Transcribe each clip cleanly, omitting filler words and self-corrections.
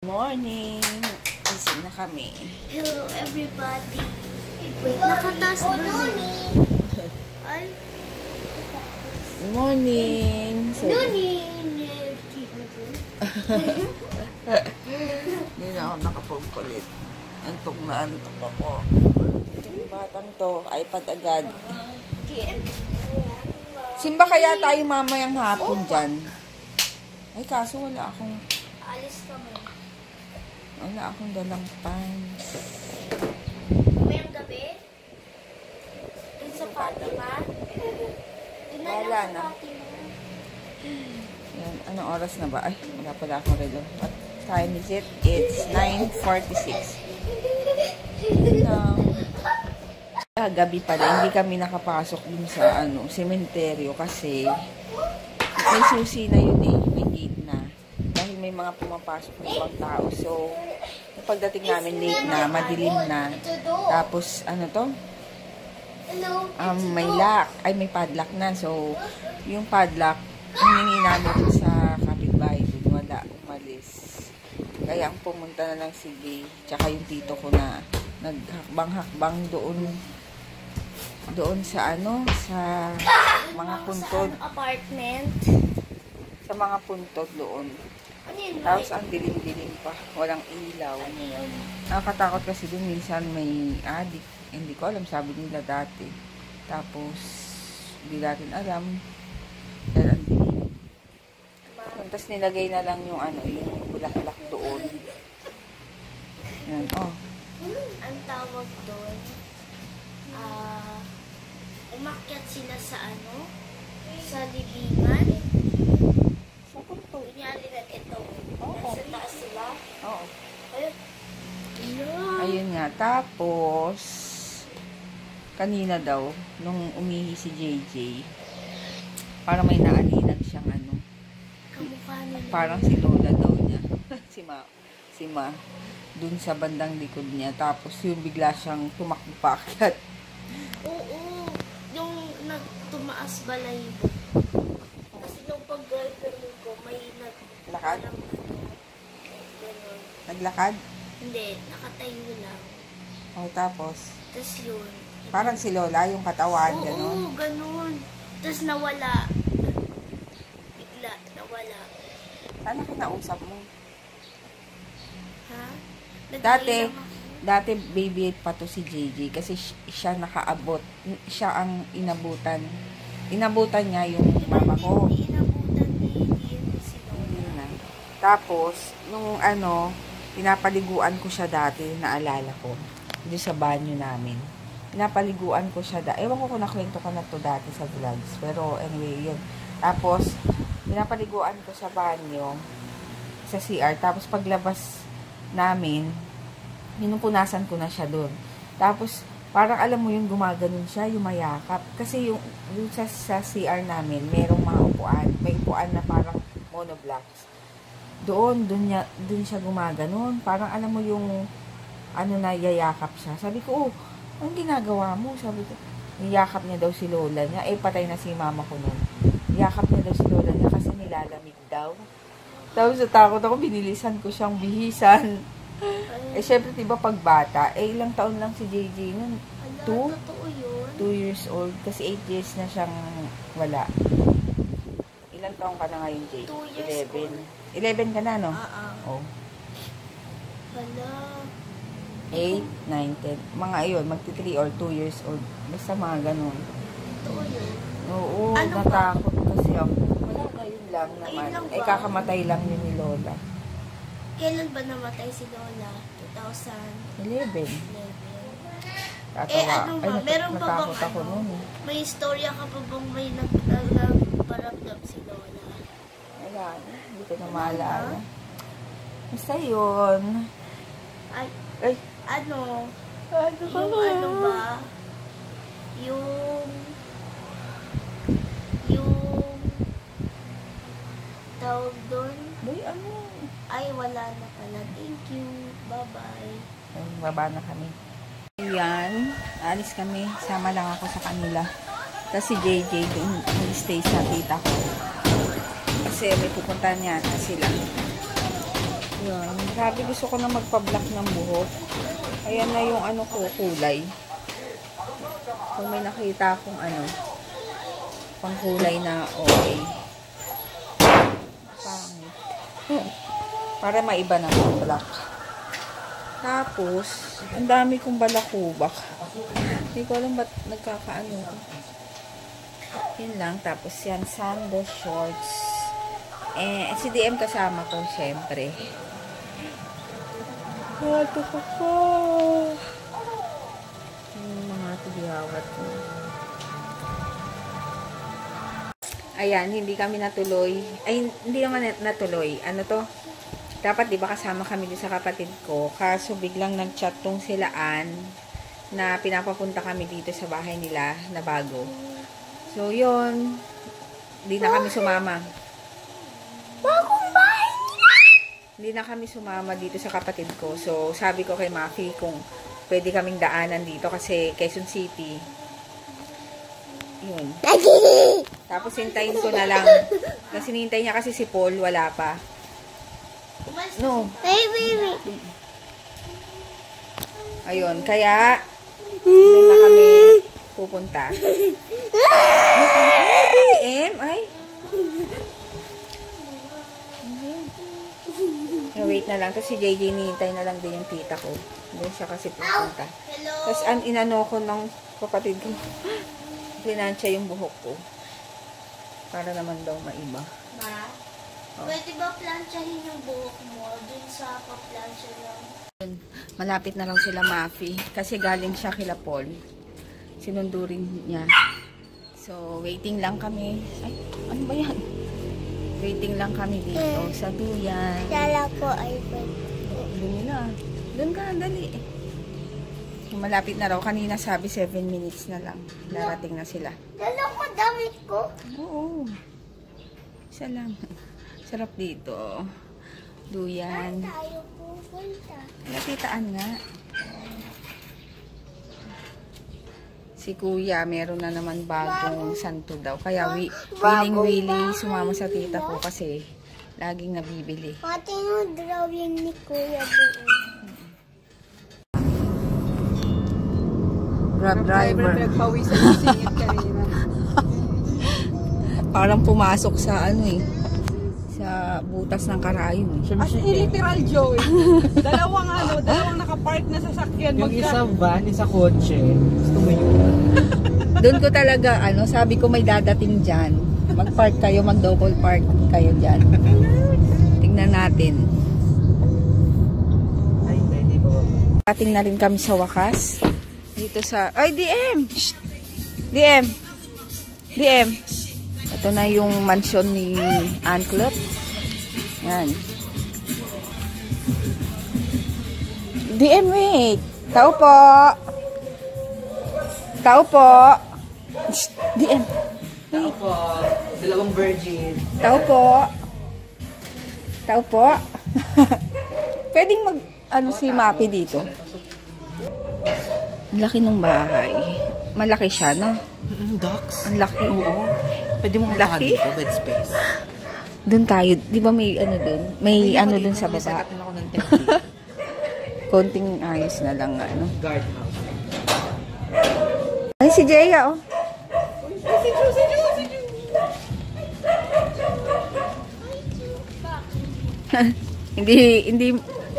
Morning! Gising na kami. Hello everybody. Wait, nakataas na morning. Ay. Good morning! Morning! Hindi na ako nakapagkulit. Antok na antok ako. Itong batang to, iPad agad. Simba kaya tayo mamayang hapon dyan? Ay, kaso wala akong... Alis kami. Wala akong dalang pants. Mayang gabi? Dun sa Fatima? Wala na. Yan, anong oras na ba? Ay, wala pala akong relo. What time is it? It's 9:46. Gabi pala, hindi kami nakapasok dun sa sementeryo kasi may susi na yun eh, may gate na. Dahil may mga pumapasok na ibang tao. So, pagdating namin late na, madilim na. Tapos, ano to? May lock. Ay, may padlock na. So, yung padlock, hiningi namin sa kapitbahay. Doon wala, umalis. Kaya ang pumunta na lang si Gay, tsaka yung tito ko na naghakbang-hakbang doon sa sa mga puntod. Apartment. Sa mga puntod doon. Ano yun? Tapos ang dilim-dilim pa. Walang ilaw. Ano yun? Nakakatakot kasi doon minsan may adik. Hindi ko alam, sabi nila dati. Tapos, hindi natin alam. Dahil ang dilim. Tapos nilagay na lang yung yung bulak-bulak doon. Yan, oh. Ang tawag doon, umakyat sila sa sa libingan. Sa punto. Kunyari na ito. Oo. Nasa taas sila. Oo. Ayun. Ayun nga. Tapos, kanina daw, nung umihi si JJ, parang may naaninag siyang Kamukha nila. parang si Lola daw niya. si Ma. Dun sa bandang likod niya. Tapos, yung bigla siyang tumakbo paakyat. Oo. Yung nagtumaas balayibo. Kasi nung pag-girlfriend ko, may Lakad? Ganun. Naglakad? Hindi, nakatayo lang. O, tapos, Tapos yun. parang si Lola, yung katawan, Oo, gano'n. ganun. Tapos nawala. Bigla, nawala. Sana kinausap mo? Ha? Dati, baby pa to si JJ kasi siya nakaabot. Siya ang inabutan. Inabutan niya yung mama ko. Hindi inabutan ni si Hindi Lola. na. Tapos, nung pinapaliguan ko siya dati, naalala ko, doon sa banyo namin. Pinapaliguan ko siya ewan ko kung nakwento ko na to dati sa vlogs. Pero anyway, yun. Tapos, pinapaliguan ko sa banyo, sa CR. Tapos, paglabas namin, pinupunasan ko na siya doon. Tapos, parang alam mo yung gumaganon siya, yung mayakap. Kasi yung sa CR namin, merong mga upuan. May upuan na parang monoblocks. Doon siya gumaganon. Parang alam mo yung na yayakap siya. Sabi ko, anong ginagawa mo? Sabi ko, niyakap niya daw si Lola niya. Patay na si mama ko noon. Niyakap niya daw si Lola niya kasi nilalamig daw. Tapos natakot ako, binilisan ko siyang bihisan. Syempre, diba pag bata, ilang taon lang si JJ nun? 2? Totoo yun. 2 years old. Kasi 8 years na siyang wala. Ilang taon ka na ngayon, JJ? 2 years 11. old. 11 ka na, no? Oh. Hala. 8, 9, 10. Mga ayun, magti 3 or 2 years old. Basta mga ganun. Totoo yun. Oo, Ano natakot kasi ako. Wala na yun lang naman. Ilang ba? Kakamatay lang yun ni Lola. Kailan ba namatay si Lola? 11. 2011. Tatawa. Ano ba? Meron ba bang natakot ako nun eh. may istorya ka pa bang may nagparamdam si Lola? Wala na. Hindi ko na maalala. Basta yun. Ay, Ay, ano? ano Yung ba? Yung tawag doon? Boy, ano? Ay, wala na pala. Thank you. Bye-bye. Baba na kami. Ayan, alis kami. Sama lang ako sa kanila. Kasi JJ doon stay sa tita ko. Kasi may pupuntahan niya sila. Yan. Grabe, gusto ko na magpa-black ng buhok. Ayan na yung ano ko, kulay. Kung may nakita akong ano, pang kulay na okay. Pangit. Para maiba na ang black. Tapos, ang dami kong balakubak. Hindi ko alam ba't nagkakaano. Yun lang. Tapos yan, sandal shorts. Eh, si DM kasama ko, syempre. Ito ko po. Yung mga tibiyawat ko. Ayan, hindi kami natuloy. Ay, hindi naman natuloy. Ano to? Dapat, di ba, kasama kami din sa kapatid ko. Kaso, biglang nag-chat tong sila Ann na pinapapunta kami dito sa bahay nila na bago. So, yun. Hindi na kami sumama. Bagong bahay nila! Hindi na kami sumama dito sa kapatid ko. So, sabi ko kay Maki kung pwede kaming daanan dito kasi Quezon City. Yun. Tapos hintayin ko na lang. Kasi hinintay niya kasi si Paul, wala pa. No. Hey, baby! Ayun, kaya doon na kami pupunta. Ay. Wait na lang. Tapos si JJ nihintay na lang din yung tita ko. Doon siya kasi pupunta. Tapos inano ko ng kapatid ko. Plinansya yung buhok ko. Para naman daw maiba. Ma, pwede ba plansyahin yung buhok mo dun sa pa-plansya lang? Malapit na lang sila Mafi. Kasi galing siya kila Paul. Sinundo rin niya. So, waiting lang kami. Ay, ano ba yan? Waiting lang kami dito sa duyan. Kala ko ay pwede. Doon na. Doon ka, dali. Malapit na raw. Kanina sabi 7 minutes na lang. Darating na sila. Dala ko damit ko. Oo. Isa lang. Sarap dito. Duyan. Tayo pupunta. Lapitaan nga. Si Kuya, meron na naman bagong santo daw. Kaya willing-willing sumama sa tita ko kasi laging nabibili. Pati yung drawing ni Kuya doon. Grab driver. Nagpawisan yung singit kanina. Parang pumasok sa ano eh. Sa butas ng karayon eh. As in literal, Joey. dalawang nakapark na sasakyan. Yung isa van, isa kotse. Gusto mo yun? Doon ko talaga, sabi ko may dadating dyan. Mag-park kayo, mag-double park kayo dyan. Tingnan natin. Ay, hindi pa ba? Dating na rin kami sa wakas. Dito sa... Ay, DM! Shh! DM! DM! Ito na yung mansion ni Ann Club. Yan. DM, wait! Tao po! Tao po! Shh! DM! Tao po, dalawang virgin. Tao po! Tao po! Pwedeng mag... si Mapi dito? Ang laki ng bahay. Malaki siya, no? Ducks? Ang laki. Oo. Pwede mo makahan Laki? dito, bed space. Doon tayo. Di ba may ano doon? May ano doon sa baba. Sakatin ako ng template. Konting ayos na lang, ano. Guardhouse. Ay, si Jeya, oh. Hindi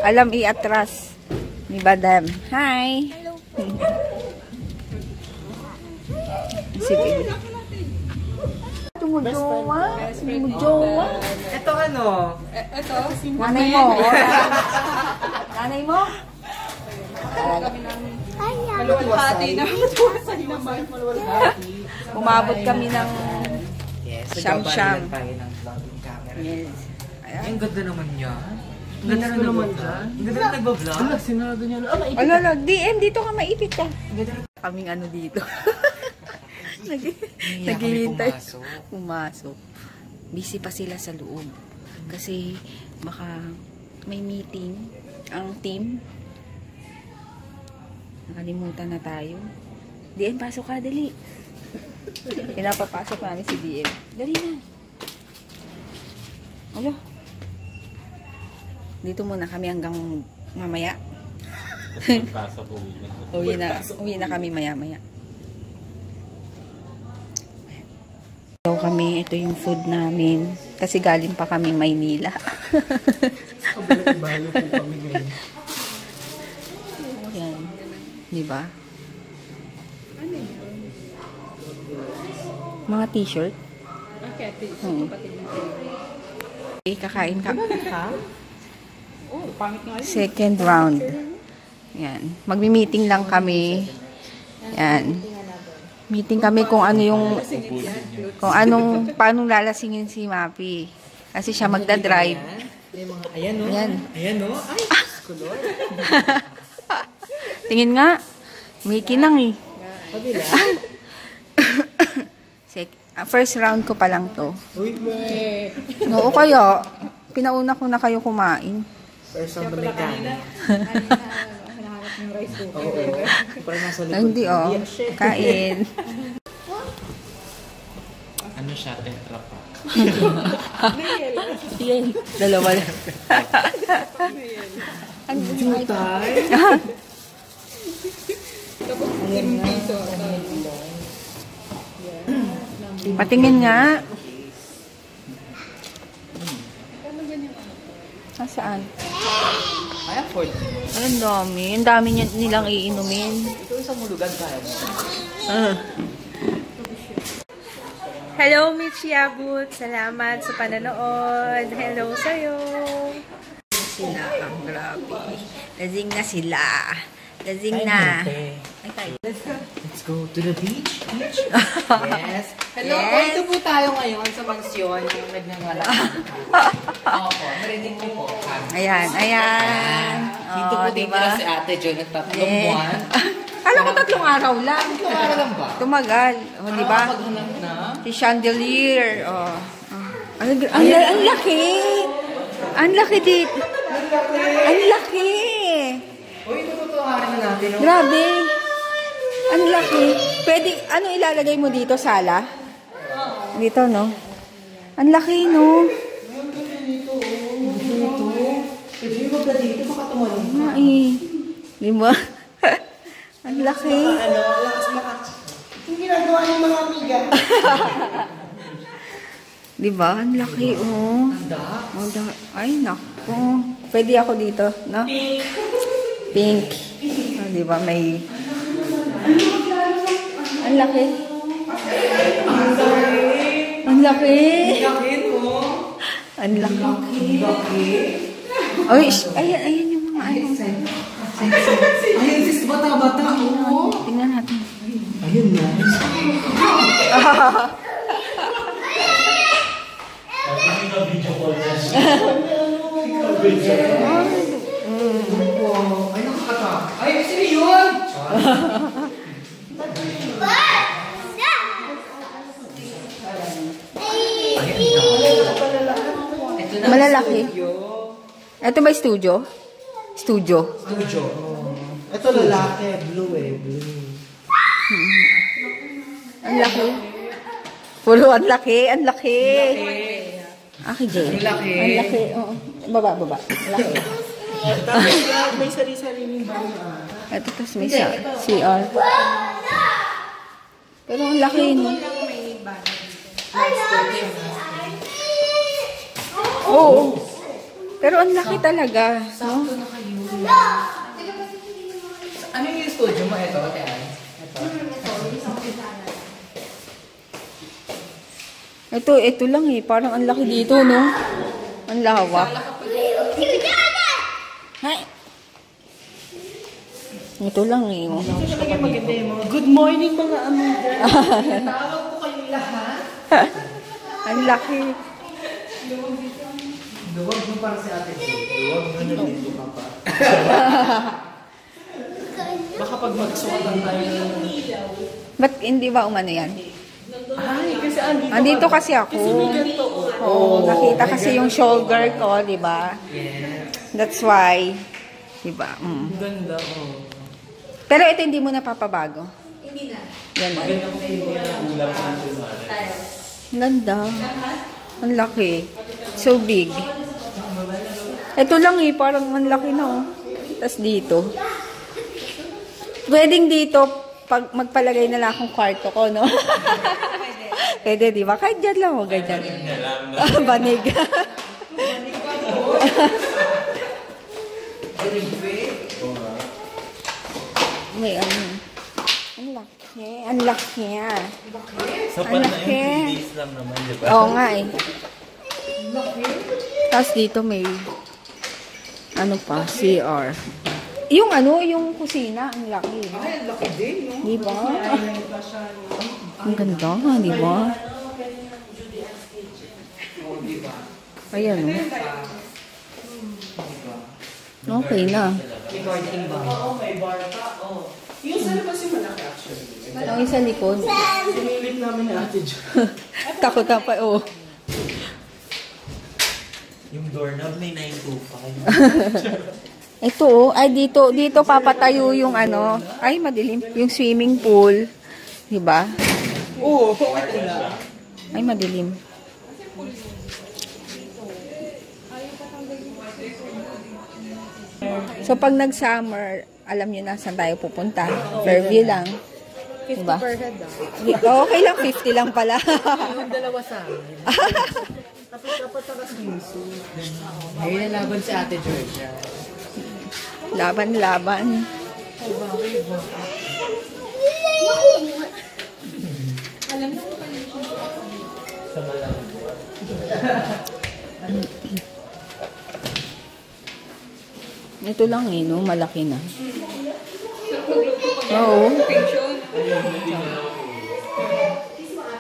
alam i-atras ni Badam. Hi! Sige. Tumujowa. Tumujowa. Ito ano? Ito, Nanay mo. Nanay mo? maluwalhati na. Maluwalhati naman. Umabot kami ng Yes, Siyam-siyam. nagbabayaran tayo ng vlogging camera. yes. Ay, ang ganda naman niya. Ang ganda na naman siya. Ang ganda na nagbablog. Wala, sinado niya. Ano, DM, dito ka maipit ka. Kaming ano dito. Naghihintay. Pumasok. Busy pa sila sa loob. Kasi baka may meeting ang team. Nakalimutan na tayo. DM, pasok ka, dali. Pinapapasok namin si DM. Dali na. Alo. Dito muna kami hanggang mamaya. Pasok uwi na. Uwi na kami maya-maya. Ito kami, ito yung food namin. Kasi galing pa kami Maynila. Kabalik-balik po kami ngayon. Yan. Diba? Mga t-shirt. Okay, Okay, kakain ka. Oh, pangit nga rin. Second round. Yan. Magmi-meeting lang kami. Yan. Meeting kami kung ano yung paano lalasingin si Mapi. Kasi siya magdadrive. Ayan o. Yan. Ayan o. Ay, kulot. Tingin nga. May kinang eh. First round ko pa lang to. Uy, may. Oo kaya. Pinauna ko na kayo kumain. First round na may kanin. Hinahanap yung rice cooker. Oo. Parang nasa likod. Ay, hindi oh. Kain. Ano siya? Tetra pa. Yan. Dalawa lang. Ano Jutay. Patingin nga. Saan? Ay, afford. Ang dami. Ang dami nilang iinumin. Ito isang mulugan kaya mo. Hello, Mitch Yabut. Salamat sa pananood. Hello sa'yo. Sila ang grabe. Lasing na sila. Lasing na. Ay, tayo. Let's go to the beach. Yes. Hello, Yes. ito po tayo ngayon sa mansyon yung nagnangalak. Opo, narinig niyo po. Ayan, ayan. Dito po diba? tingnan si Ate Jo ng tatlong Eh. buwan. Alam ko 3 araw lang. Para lang ba? Tumagal. O, diba? Maghanap na. Si chandelier. Oh. Ang laki. Ang laki dito. Ang laki. Uy, tututuharin na natin. No? Grabe. Ang laki. Pwede, ano ilalagay mo dito? Sala? Dito, no? Ang laki, no? Pwede yung magda dito, baka tumalong. Nga eh. Di ba? Ang laki. Yung ginagawa ng mga amiga. Di ba? Ang laki, oh. Ay, naku. Pwede ako dito, no? Pink. Oh, di ba? May... Ang laki. Ang laki. Ang laki. Ay, ayan yung mga ano. Ayun, sis, bata-bata. Oo. Tingnan natin. Ayun na. Ay, nakakata. Ay, sino yun? Malalaki. Ito ba studio? Studio. Studio. Ito lalaki, blue blue. Ang laki. Puro ang laki, ang laki. Aki, Jay. Ang laki. Ang laki, oo. Baba. Ang laki. May sari-sariling bayan. Ito, tapos may CR. Pero ang laki, no? Oo. Pero ang laki talaga, no? Ano yung studio mo? Ito, Ate Ann? Ito lang eh. Parang ang laki dito, no? Ang lawak. Hay! Ito lang eh. Oh. Good morning, mga amiga. Tawag po kayong lahat. Ang laki. Luwag mo para si Ate Jo. Luwag mo na dito ka pa. Baka pag magsuotan tayo ng ilaw. Ba't hindi ba umano yan? Ay, kasi Andito kasi ako. Oo, nakita kasi yung shoulder ko, di ba? Yeah. That's why. Di ba? Mm. Ganda, oh. Pero ito hindi mo napapabago. Hindi na. Yan na. Ang ganda. Ang laki. So big. Ito lang eh, parang ang laki na oh. Tapos dito. Pwedeng dito, pag magpalagay na lang akong kwarto ko, no? Pwede, di ba? Kahit dyan lang, o ganyan. Banig. May ano. Ang laki. Ang laki. So, Ang paano laki. yun? 3 days lang naman, di ba? Oo nga eh. Tapos dito may ano pa, CR. Yung ano, yung kusina, ang laki. Ay, laki din, no? Di ba? Ang ganda, di ba? Ayan o. Okay na. Yung sa labas yung malaki actually. Ang isa likod. Sinilip namin ni Ate Jo. Takot na pa, oh. Yung doorknob may 925. Ito, oh. Ay, dito papatayo yung ano. Ay, madilim. Yung swimming pool. Di ba? Oo, ito na. Ay, madilim. So, pag nag-summer, alam nyo na saan tayo pupunta. Fairview lang. 50 Diba? per head ah. Okay lang, 50 lang pala. Yung dalawa sa amin. Tapos dapat saka swimsuit. Ngayon nalaban si Ate Georgia. Laban. Sa malang. Ito lang eh, no? Malaki na. Oo.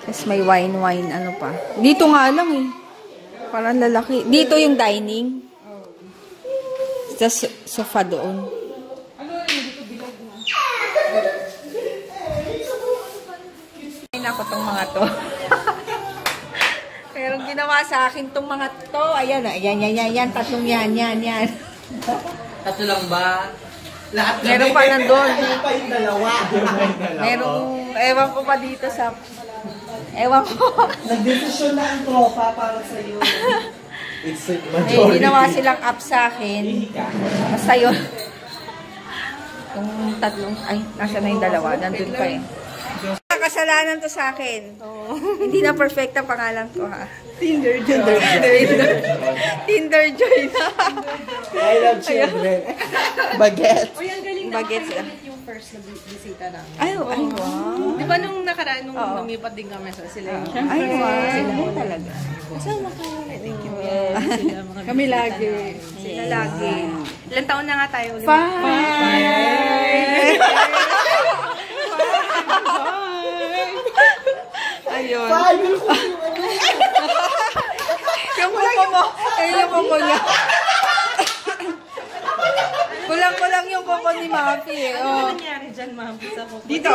Tapos may wine, ano pa. Dito nga lang eh. Parang lalaki. Dito yung dining. Tapos sofa doon. Ay, nako tong mga to. Pero ginawa sa akin tong mga to. Ayan, yan. Tatlong yan. Tatlo lang ba? Lahat Meron pa nandun. Pa yung dalawa. Merong, ewan ko pa dito sa, ewan ko. Nagdesisyon na ang tropa para sa'yo. It's May ginawa silang app sa akin. Basta yun. Yung tatlong, ay, nasa na yung dalawa. Nandun pa eh. Kasalanan to sa akin. Hindi na perfect ang pangalan ko ha. Tinder Joy na. I love children. Baguette. Uy, ang galing na. Bagets lang. Yung first na bisita namin. Ay, wow. Di ba nung nakaraan, nung lumipat din kami sa sila yung Ay, wow. Talaga. kasama kayo. Thank you. Kami lagi. Sila lagi. Ilang taon na nga tayo ulit. Ayun. Yung kuko mo. Ayun yung kuko niya. Kulang-kulang yung kuko ni Mapi eh. Oh. Ano nangyari dyan, ma'am? Dito.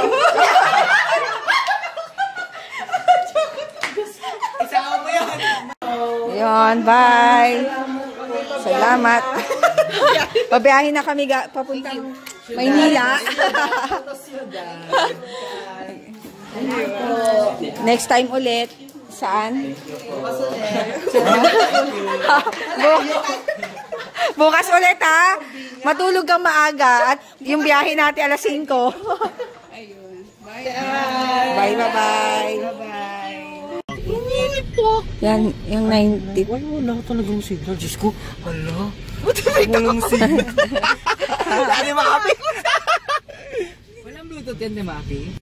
Isama mo yan. Yun, bye. Salamat. Pabiyahin na kami papuntang Maynila. Next time ulit. Saan? Bukas ulit ha. Matulog kang maaga at yung biyahe natin alas 5. Bye. Yan, yung 90. Ay, wala ka talagang signal. Diyos ko, hala. Walang signal. Dali makapi. Walang Bluetooth yan, di Maki?